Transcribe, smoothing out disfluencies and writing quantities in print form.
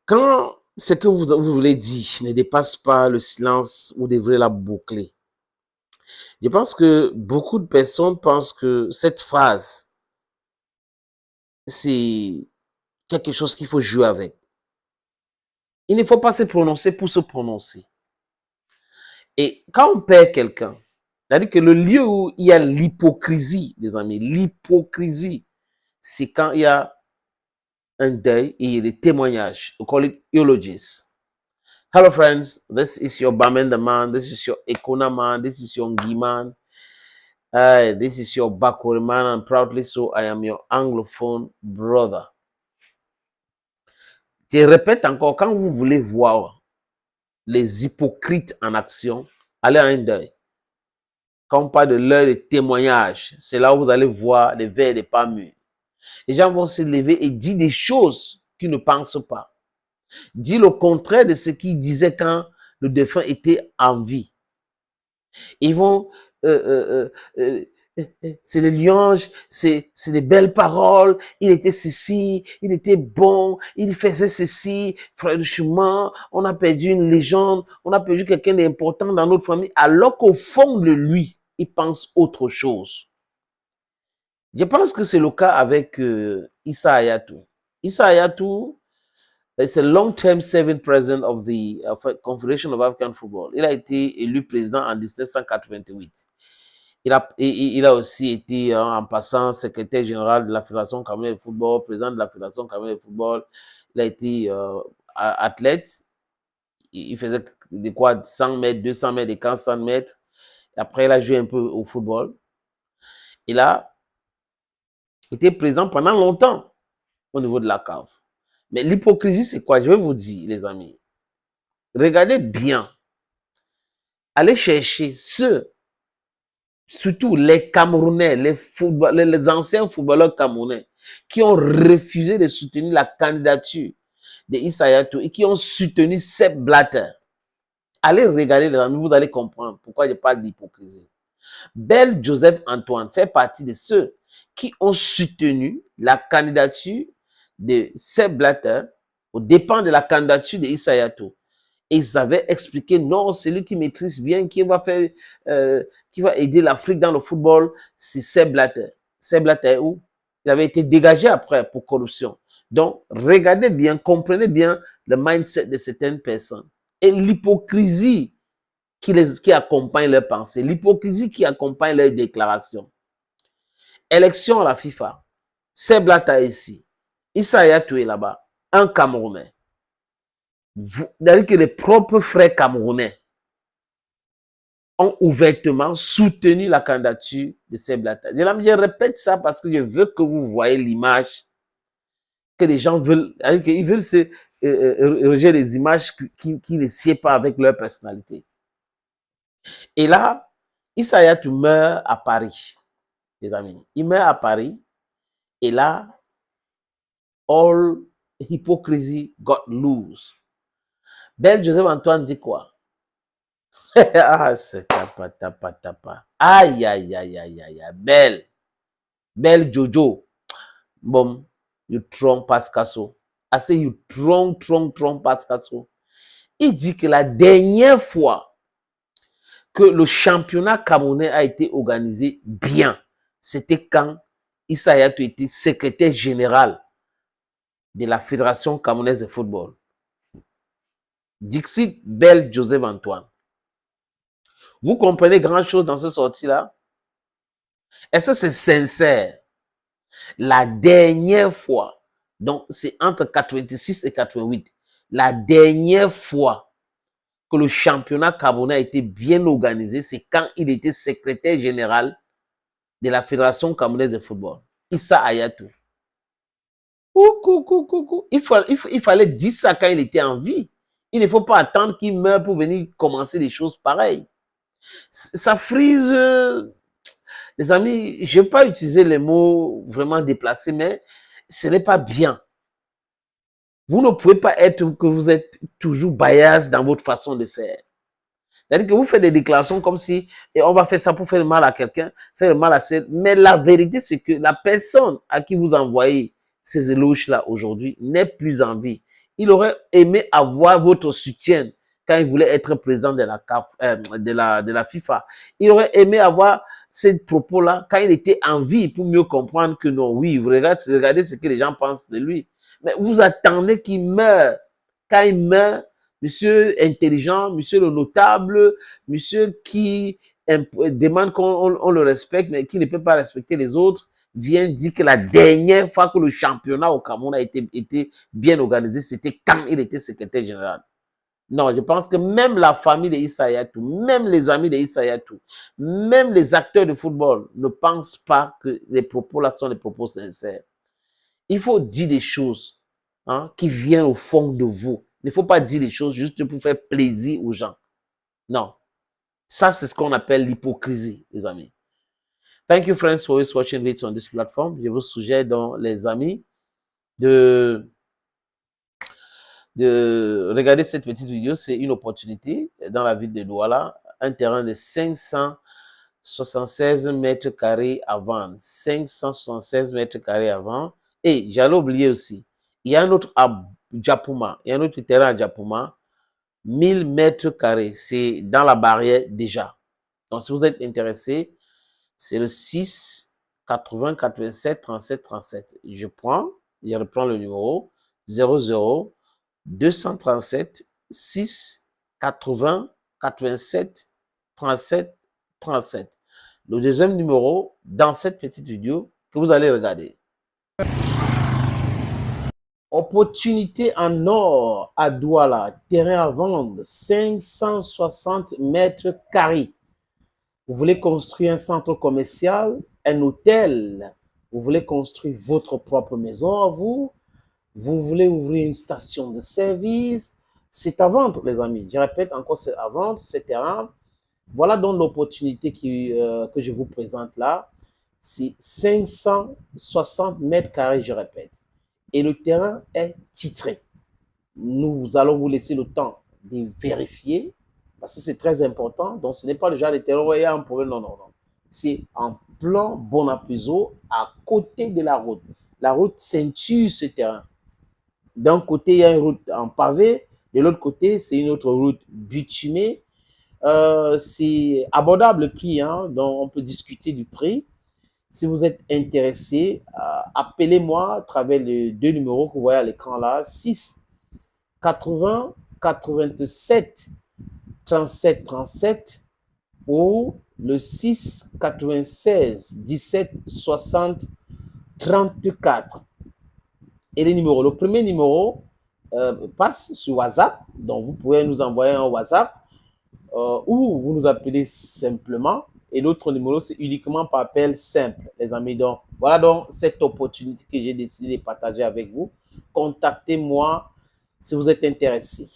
Quand ce que vous voulez dire ne dépasse pas le silence, vous devrez la boucler. Je pense que beaucoup de personnes pensent que cette phrase, c'est quelque chose qu'il faut jouer avec. Il ne faut pas se prononcer pour se prononcer. Et quand on perd quelqu'un, c'est-à-dire que le lieu où il y a l'hypocrisie, les amis, l'hypocrisie, c'est quand il y a un deuil et il y a des témoignages. We call it eulogies. Hello friends, this is your Bamenda man, this is your Ekona man, this is your Ngi man. This is your Bakori man, and proudly so, I am your anglophone brother. Je répète encore, quand vous voulez voir les hypocrites en action, allez à un deuil. Quand on parle de l'heure de témoignage, c'est là où vous allez voir les vers des pas mûrs. Les gens vont se lever et dire des choses qu'ils ne pensent pas. Dire le contraire de ce qu'ils disaient quand le défunt était en vie. Ils vont... c'est des louanges, c'est des belles paroles, il était ceci, il était bon, il faisait ceci, franchement, on a perdu une légende, on a perdu quelqu'un d'important dans notre famille, alors qu'au fond de lui, il pense autre chose. Je pense que c'est le cas avec Issa Hayatou. Issa Hayatou, c'est le long-term serving president of the Confederation of African Football. Il a été élu président en 1988. Il a aussi été, en passant, secrétaire général de la Fédération camerounaise de football, président de la Fédération camerounaise de football. Il a été athlète. Il faisait de quoi 100 mètres, 200 mètres, des 400 mètres. Après, il a joué un peu au football. Il a été président pendant longtemps au niveau de la CAF. Mais l'hypocrisie, c'est quoi? Je vais vous dire, les amis. Regardez bien. Allez chercher ceux, surtout les Camerounais, les anciens footballeurs camerounais, qui ont refusé de soutenir la candidature de Issa Hayatou et qui ont soutenu Sepp Blatter. Allez regarder, les amis, vous allez comprendre pourquoi je parle d'hypocrisie. Bel Joseph Antoine fait partie de ceux qui ont soutenu la candidature de Sepp Blatter aux dépens de la candidature de Issa Hayatou. Et ils avaient expliqué, non, c'est lui qui maîtrise bien, qui va aider l'Afrique dans le football, c'est Sepp Blatter. Sepp Blatter, où il avait été dégagé après pour corruption. Donc, regardez bien, comprenez bien le mindset de certaines personnes. Et l'hypocrisie qui accompagne leurs pensées, l'hypocrisie qui accompagne leurs déclarations. Élection à la FIFA. Sepp Blatter ici. Issa Hayatou est là-bas. Un Camerounais. C'est-à-dire que les propres frères camerounais ont ouvertement soutenu la candidature de Sepp Blatter. Je répète ça parce que je veux que vous voyez l'image que les gens veulent, ils veulent se rejeter des images qui ne sied pas avec leur personnalité. Et là, Issa Hayatou meurt à Paris, les amis. Il meurt à Paris et là, all hypocrisy got loose. Bel Joseph Antoine dit quoi? Ah, c'est tapa. Aïe, aïe, aïe, aïe, aïe, aïe. Bel Jojo. Bon, you trompe Pascasso. Assez, you trompe Pascasso. Il dit que la dernière fois que le championnat camerounais a été organisé bien, c'était quand Issa Hayatou était secrétaire général de la Fédération camerounaise de football. Dixit Bel Joseph Antoine. Vous comprenez grand chose dans ce sortie-là? Est-ce que c'est sincère? La dernière fois, donc c'est entre 86 et 88, la dernière fois que le championnat camerounais a été bien organisé, c'est quand il était secrétaire général de la Fédération camerounaise de football. Issa Hayatou. Il fallait dire ça quand il était en vie. Il ne faut pas attendre qu'il meure pour venir commencer des choses pareilles. Ça frise, les amis, je ne vais pas utiliser les mots vraiment déplacés, mais ce n'est pas bien. Vous ne pouvez pas être que vous êtes toujours bias dans votre façon de faire. C'est-à-dire que vous faites des déclarations comme si on va faire ça pour faire mal à quelqu'un, faire mal à celle. Mais la vérité, c'est que la personne à qui vous envoyez ces éloges-là aujourd'hui, n'est plus en vie. Il aurait aimé avoir votre soutien quand il voulait être président de la CAF, de la FIFA. Il aurait aimé avoir ces propos-là quand il était en vie pour mieux comprendre que non, oui, regardez ce que les gens pensent de lui. Mais vous attendez qu'il meure. Quand il meurt, monsieur intelligent, monsieur le notable, monsieur qui demande qu'on le respecte, mais qui ne peut pas respecter les autres, vient dire que la dernière fois que le championnat au Cameroun a été bien organisé, c'était quand il était secrétaire général. Non, je pense que même la famille de Issa Hayatou, même les amis de Issa Hayatou, même les acteurs de football ne pensent pas que les propos là sont des propos sincères. Il faut dire des choses qui viennent au fond de vous. Il ne faut pas dire des choses juste pour faire plaisir aux gens. Non. Ça, c'est ce qu'on appelle l'hypocrisie, les amis. Thank you, friends, for always watching videos on this platform. Je vous suggère donc, les amis, de regarder cette petite vidéo. C'est une opportunité dans la ville de Douala. Un terrain de 576 mètres carrés à vendre. 576 mètres carrés à vendre. Et j'allais oublier aussi, il y a un autre à Djapouma. Il y a un autre terrain à Djapouma. 1000 mètres carrés. C'est dans la barrière déjà. Donc, si vous êtes intéressé, c'est le 6 80 87 37 37. Je reprends le numéro 00 237 6 80 87 37 37. Le deuxième numéro dans cette petite vidéo que vous allez regarder. Opportunité en or à Douala, terrain à vendre, 560 mètres carrés. Vous voulez construire un centre commercial, un hôtel, vous voulez construire votre propre maison à vous, vous voulez ouvrir une station de service, c'est à vendre, les amis. Je répète encore, c'est à vendre, ce terrain. Voilà donc l'opportunité que je vous présente là. C'est 560 mètres carrés, je répète. Et le terrain est titré. Nous allons vous laisser le temps de vérifier, parce que c'est très important. Donc, ce n'est pas le genre de terrain où il y a un problème. Non, non, non. C'est en plan Bonapuzo, à côté de la route. La route ceinture ce terrain. D'un côté, il y a une route en pavé. De l'autre côté, c'est une autre route bitumée. C'est abordable le prix, donc on peut discuter du prix. Si vous êtes intéressé, appelez-moi à travers les deux numéros que vous voyez à l'écran là, 6 80 87 37 37 ou le 6 96 17 60 34. Et les numéros, le premier numéro passe sur WhatsApp, donc vous pouvez nous envoyer un WhatsApp ou vous nous appelez simplement. Et l'autre numéro, c'est uniquement par appel simple, les amis. Donc, voilà donc cette opportunité que j'ai décidé de partager avec vous. Contactez-moi si vous êtes intéressé.